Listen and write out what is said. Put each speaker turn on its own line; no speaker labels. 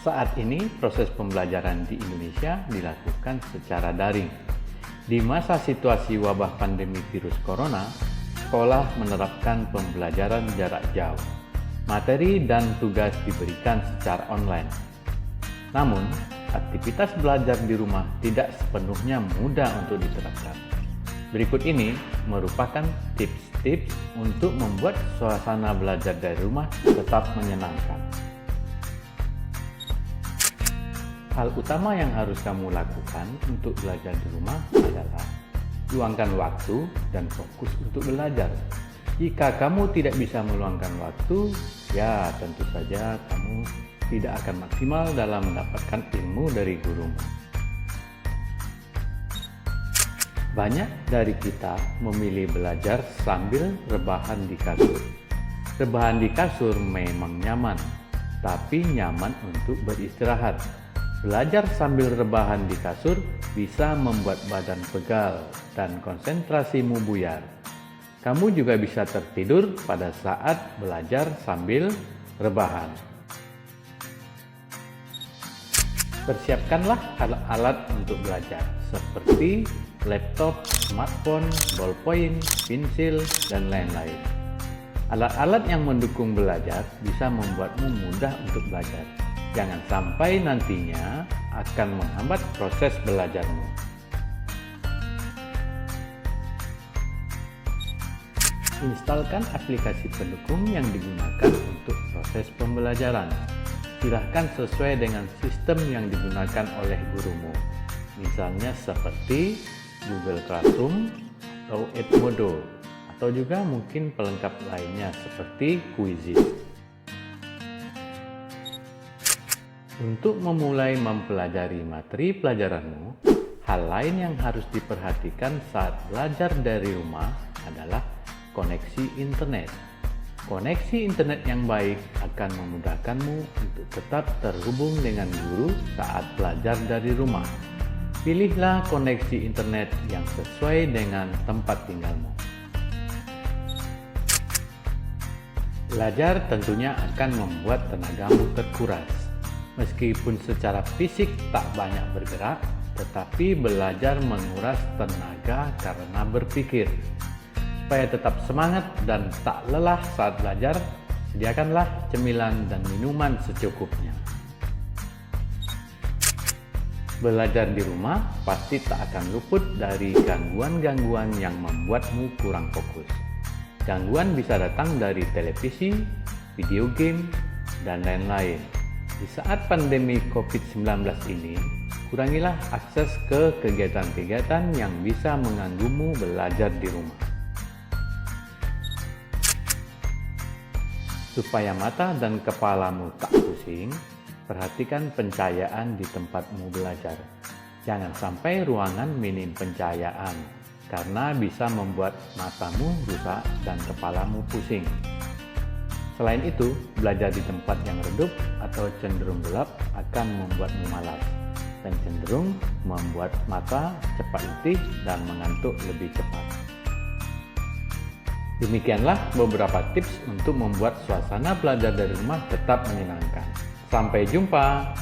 Saat ini proses pembelajaran di Indonesia dilakukan secara daring. Di masa situasi wabah pandemi virus corona, sekolah menerapkan pembelajaran jarak jauh. Materi dan tugas diberikan secara online. Namun, aktivitas belajar di rumah tidak sepenuhnya mudah untuk diterapkan. Berikut ini merupakan tips-tips untuk membuat suasana belajar dari rumah tetap menyenangkan. Hal utama yang harus kamu lakukan untuk belajar di rumah adalah luangkan waktu dan fokus untuk belajar. Jika kamu tidak bisa meluangkan waktu, ya tentu saja kamu tidak akan maksimal dalam mendapatkan ilmu dari gurumu. Banyak dari kita memilih belajar sambil rebahan di kasur. Rebahan di kasur memang nyaman, tapi nyaman untuk beristirahat. Belajar sambil rebahan di kasur bisa membuat badan pegal dan konsentrasimu buyar. Kamu juga bisa tertidur pada saat belajar sambil rebahan. Persiapkanlah alat-alat untuk belajar seperti laptop, smartphone, ballpoint, pensil, dan lain-lain. Alat-alat yang mendukung belajar bisa membuatmu mudah untuk belajar. Jangan sampai nantinya akan menghambat proses belajarmu. Instalkan aplikasi pendukung yang digunakan untuk proses pembelajaran. Silahkan sesuai dengan sistem yang digunakan oleh gurumu. Misalnya seperti Google Classroom atau Edmodo, atau juga mungkin pelengkap lainnya seperti Quizizz. Untuk memulai mempelajari materi pelajaranmu, hal lain yang harus diperhatikan saat belajar dari rumah adalah koneksi internet. Koneksi internet yang baik akan memudahkanmu untuk tetap terhubung dengan guru saat belajar dari rumah. Pilihlah koneksi internet yang sesuai dengan tempat tinggalmu. Belajar tentunya akan membuat tenagamu terkuras. Meskipun secara fisik tak banyak bergerak, tetapi belajar menguras tenaga karena berpikir. Supaya tetap semangat dan tak lelah saat belajar, sediakanlah cemilan dan minuman secukupnya. Belajar di rumah pasti tak akan luput dari gangguan-gangguan yang membuatmu kurang fokus. Gangguan bisa datang dari televisi, video game, dan lain-lain. Di saat pandemi COVID-19 ini, kurangilah akses ke kegiatan-kegiatan yang bisa mengganggumu belajar di rumah. Supaya mata dan kepalamu tak pusing, perhatikan pencahayaan di tempatmu belajar. Jangan sampai ruangan minim pencahayaan, karena bisa membuat matamu rusak dan kepalamu pusing. Selain itu, belajar di tempat yang redup atau cenderung gelap akan membuatmu malas dan cenderung membuat mata cepat letih dan mengantuk lebih cepat. Demikianlah beberapa tips untuk membuat suasana belajar dari rumah tetap menyenangkan. Sampai jumpa!